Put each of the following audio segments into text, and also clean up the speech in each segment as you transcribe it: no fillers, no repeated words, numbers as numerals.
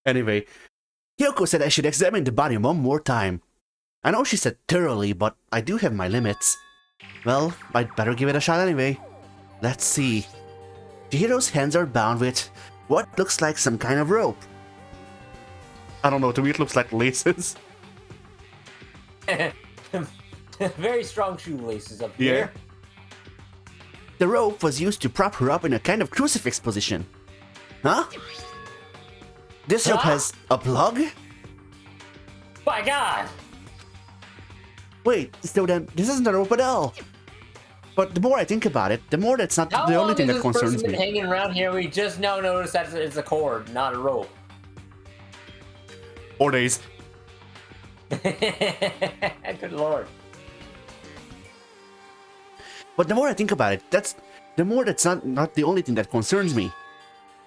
Anyway, Kyoko said I should examine the body one more time. I know she said thoroughly, but I do have my limits. Well, I'd better give it a shot anyway. Let's see. Chihiro's hands are bound with what looks like some kind of rope. I don't know, to me it looks like laces. Very strong shoelaces up here. Yeah. The rope was used to prop her up in a kind of crucifix position. Huh? This rope has a plug? My God! Wait, so then this isn't a rope at all. But the more I think about it, the more that's not the only thing that concerns me. How long has this person been hanging around here? We just now noticed that it's a cord, not a rope. 4 days. Good lord. But the more I think about it, that's not the only thing that concerns me.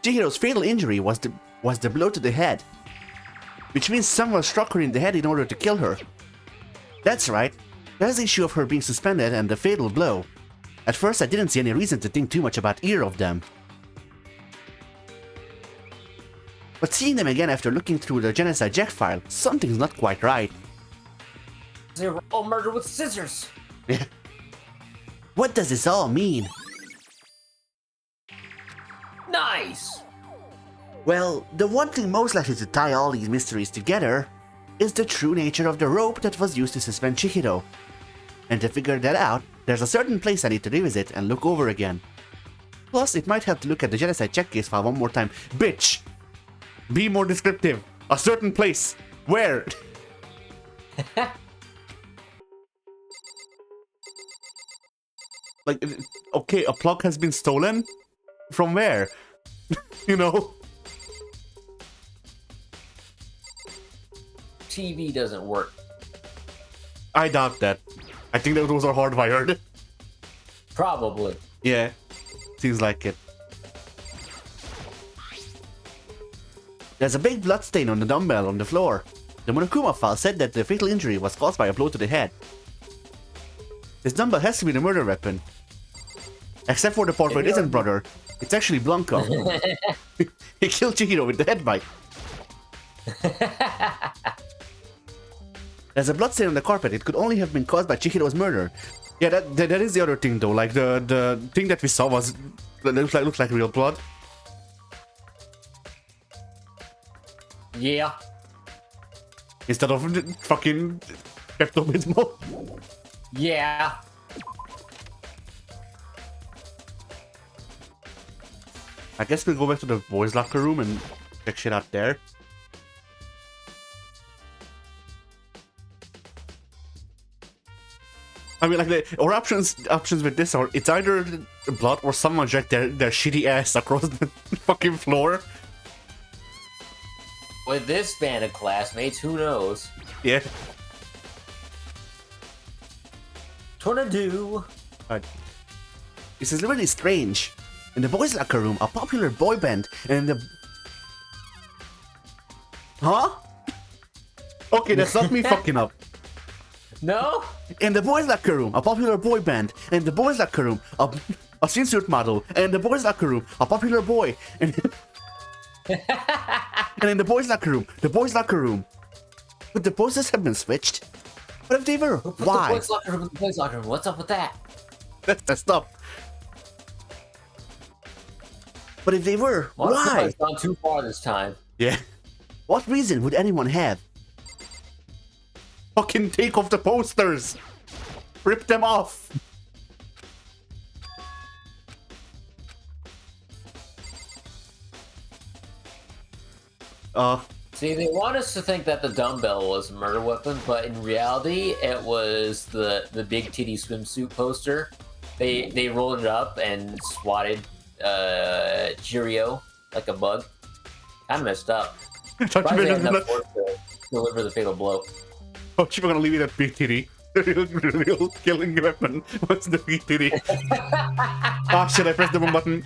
Chihiro's fatal injury was the blow to the head, which means someone struck her in the head in order to kill her. That's right. There's the issue of her being suspended and the fatal blow. At first, I didn't see any reason to think too much about either of them. But seeing them again after looking through the Genocide Jack file, something's not quite right. They were all murdered with scissors. Yeah. What does this all mean? Nice! Well, the one thing most likely to tie all these mysteries together is the true nature of the rope that was used to suspend Chihiro. And to figure that out, there's a certain place I need to revisit and look over again. Plus, it might help to look at the Genocide Check case file one more time. Bitch! Be more descriptive. A certain place. Where? Like, okay, a plug has been stolen? From where? You know? TV doesn't work. I doubt that. I think that those are hardwired. Probably. Yeah. Seems like it. There's a big blood stain on the dumbbell on the floor. The Monokuma file said that the fatal injury was caused by a blow to the head. This dumbbell has to be the murder weapon. Except for the part where it isn't brother. It's actually Blanco. He killed Chihiro with the head bite. There's a blood stain on the carpet. It could only have been caused by Chihiro's murder. Yeah, that is the other thing though. Like the thing that we saw was looks like real blood. Yeah. Instead of fucking Pepto-Bismol. Yeah. I guess we'll go back to the boys' locker room and check shit out there. I mean, like, our options with this are, it's either blood or someone dragged their shitty ass across the fucking floor. With this band of classmates, who knows? Yeah. Tornado. This is really strange. In the boys' locker room, a popular boy band, and in the... Huh? Okay, that's not me fucking up. No? In the boys' locker room, a popular boy band. In the boys' locker room, a swimsuit model. And in the boys' locker room, a popular boy. And in the boys' locker room, But the poses have been switched? What if they were? Who put Why? the boys' locker room in the boys' locker room? What's up with that? That's messed up. But if they were, Well, why? I've gone too far this time. Yeah. What reason would anyone have? Fucking take off the posters! Rip them off! See, they want us to think that the dumbbell was a murder weapon, but in reality, it was the big titty swimsuit poster. They rolled it up and swatted Cheerio like a bug. Kind of messed up. Surprised they had enough force to deliver the fatal blow. Oh, you were gonna leave it at big titty. The real killing weapon was the big titty. Ah, shit, I pressed the wrong button.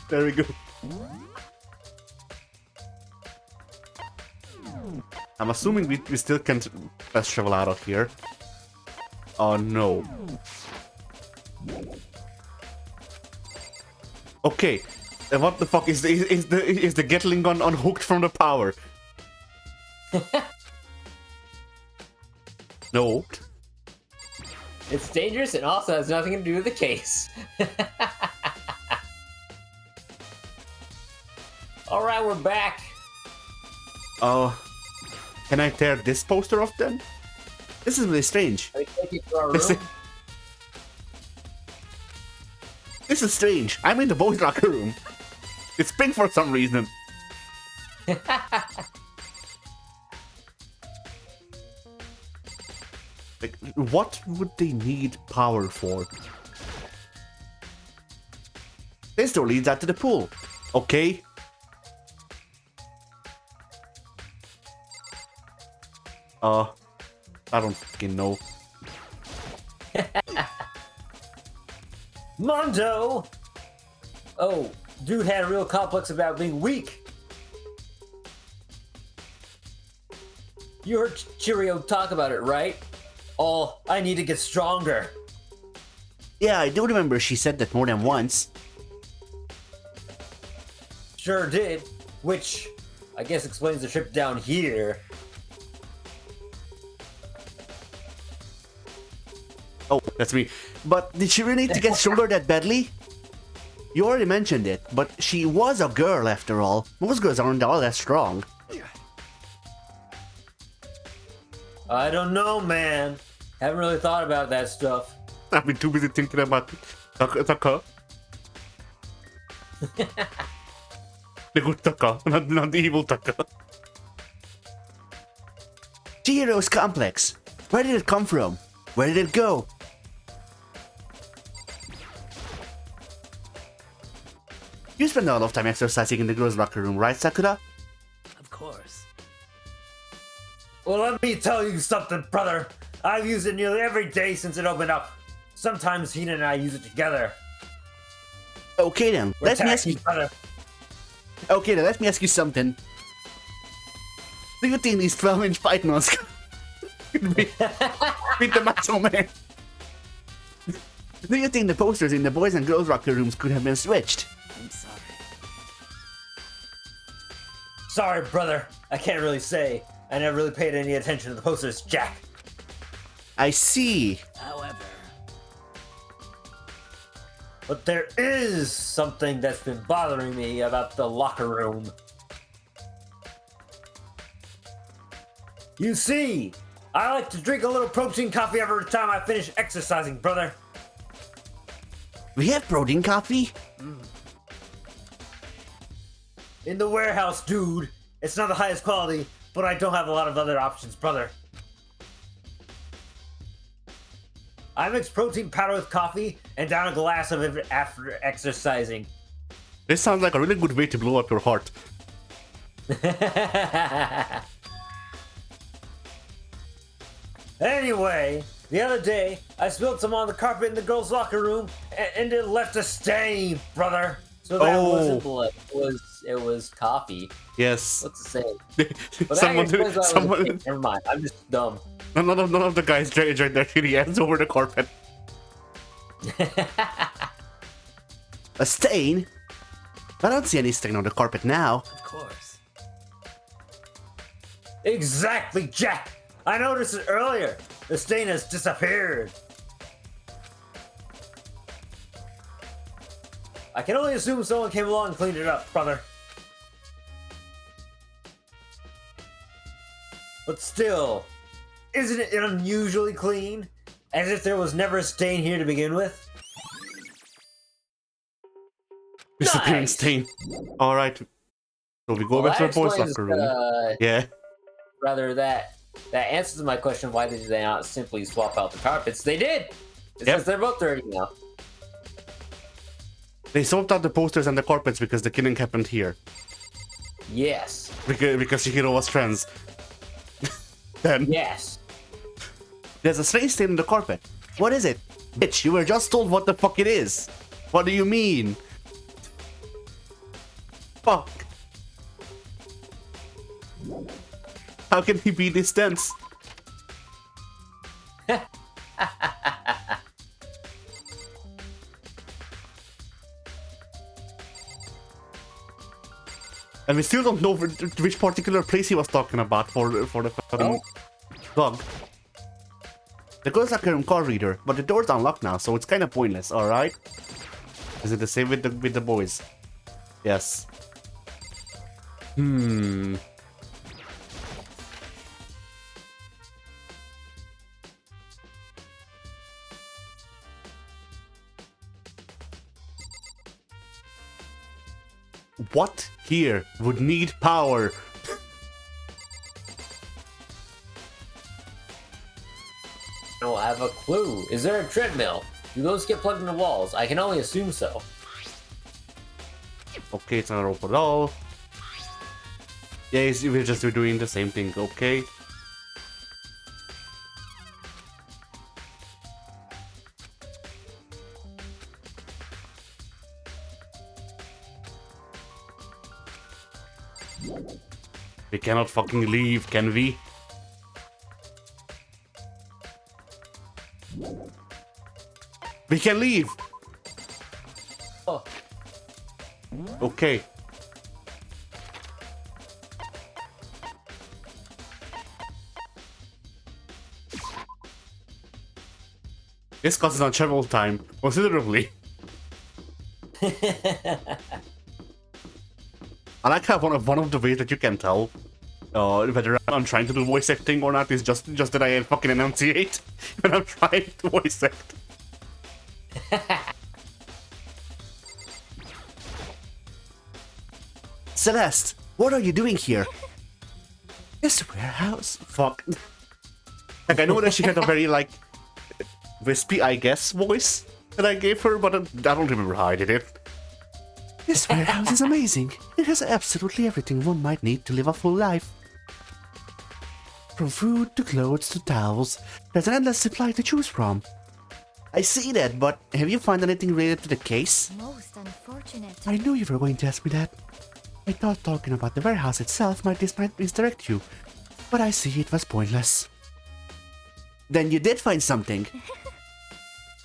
There we go. I'm assuming we still can't fast travel out of here. Oh no. Okay. What the fuck is the Gatling gun unhooked from the power? No. It's dangerous and also has nothing to do with the case. Alright, we're back. Can I tear this poster off then? This is really strange. Are we taking to our This room? This is strange. I'm in the boys' locker room. It's pink for some reason. Like, what would they need power for? This door leads out to the pool. Okay. I don't fucking know. Mondo! Oh, dude had a real complex about being weak. You heard Cheerio talk about it, right? Oh, I need to get stronger. Yeah, I do remember she said that more than once. Sure did. Which, I guess explains the trip down here. Oh, that's me. But did she really need to get stronger that badly? You already mentioned it, but she was a girl after all. Most girls aren't all that strong. I don't know, man. Haven't really thought about that stuff. I've been too busy thinking about Taka. The good Taka, not the evil Taka. Chihiro's complex. Where did it come from? Where did it go? You spend a lot of time exercising in the girls' locker room, right, Sakura? Of course. Well, let me tell you something, brother. I've used it nearly every day since it opened up. Sometimes Hina and I use it together. Okay then, let me ask you. Brother. Okay then, let me ask you something. Do you think these 12-inch pythons could beat the Macho Man? Do you think the posters in the boys and girls locker rooms could have been switched? I'm sorry. Sorry, brother. I can't really say. I never really paid any attention to the posters, Jack. I see. However, But there is something that's been bothering me about the locker room. You see, I like to drink a little protein coffee every time I finish exercising, brother. We have protein coffee? In the warehouse, dude. It's not the highest quality, but I don't have a lot of other options, brother. I mix protein powder with coffee and down a glass of it after exercising. This sounds like a really good way to blow up your heart. Anyway, the other day, I spilled some on the carpet in the girls' locker room, and it left a stain, brother. So that wasn't blood. It was coffee. Yes. What's the saying? someone, Never mind. I'm just dumb. none of the guys dragged their shitty hands over the carpet. A stain? I don't see any stain on the carpet now. of course. Exactly, Jack. I noticed it earlier. The stain has disappeared. I can only assume someone came along and cleaned it up, brother. But still, isn't it unusually clean? As if there was never a stain here to begin with? Disappearing Nice. stain. Alright. So we go Well, back to that the boys' explains, locker room. Yeah. Rather, that answers my question, why did they not simply swap out the carpets? They did! It Yep. says they're both dirty now. They swapped out the posters and the carpets because the killing happened here. Yes. Because Chihiro was trans. Then Yes. there's a strange stain on the carpet. What is it? Bitch, you were just told what the fuck it is. What do you mean? Fuck. How can he be this dense? And we still don't know which particular place he was talking about for the fucking dog. The girls locker room card reader, but the door's unlocked now, so it's kind of pointless. All right. Is it the same with the boys? Yes. What here would need power? I don't have a clue. Is there a treadmill? Do those get plugged into walls? I can only assume so. Okay, it's not a rope at all. Yeah, we're just doing the same thing, okay? We cannot fucking leave, can we? We can leave! Oh. Okay. This causes on travel time considerably. I like how one of the ways that you can tell whether I'm trying to do voice acting or not is just that I fucking enunciate when I'm trying to voice act. Celeste, what are you doing here? This warehouse. Fuck. Like, I know that she had a very, like, wispy, I guess, voice that I gave her, but I don't remember how I did it. This warehouse is amazing. It has absolutely everything one might need to live a full life. From food to clothes to towels, there's an endless supply to choose from. I see that, but have you found anything related to the case? Most unfortunate. I knew you were going to ask me that. I thought talking about the warehouse itself might misdirect you, but I see it was pointless. Then you did find something.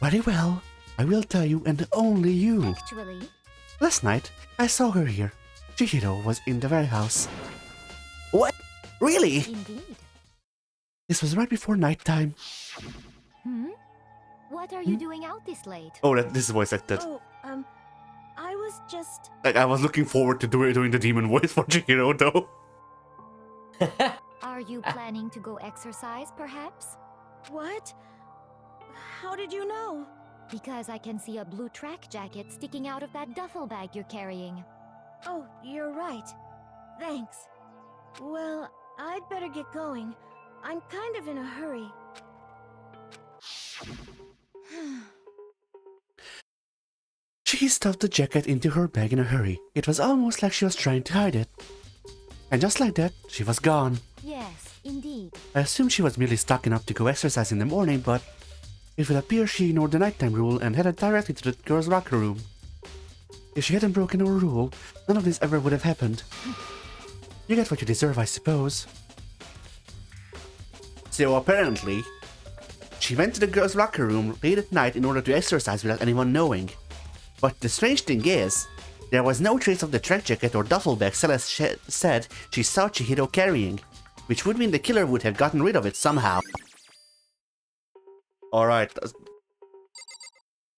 Very well. I will tell you, and only you. Actually, Last night, I saw her here. Chihiro was in the warehouse. What? Really? indeed. This was right before nighttime. What are you doing out this late? Oh, this is voice acted. Oh, I was just... Like, I was looking forward to doing the demon voice for Chihiro, though. Are you planning to go exercise, perhaps? What? How did you know? Because I can see a blue track jacket sticking out of that duffel bag you're carrying. Oh, you're right. Thanks. Well, I'd better get going. I'm kind of in a hurry. She stuffed the jacket into her bag in a hurry. It was almost like she was trying to hide it. And just like that, she was gone. Yes, indeed. I assumed she was merely stocking up to go exercise in the morning, but it would appear she ignored the nighttime rule and headed directly to the girls' locker room. If she hadn't broken her rule, none of this ever would have happened. You get what you deserve, I suppose. So apparently, she went to the girls' locker room late at night in order to exercise without anyone knowing. But the strange thing is, there was no trace of the track jacket or duffel bag Celeste said she saw Chihiro carrying, which would mean the killer would have gotten rid of it somehow. Alright,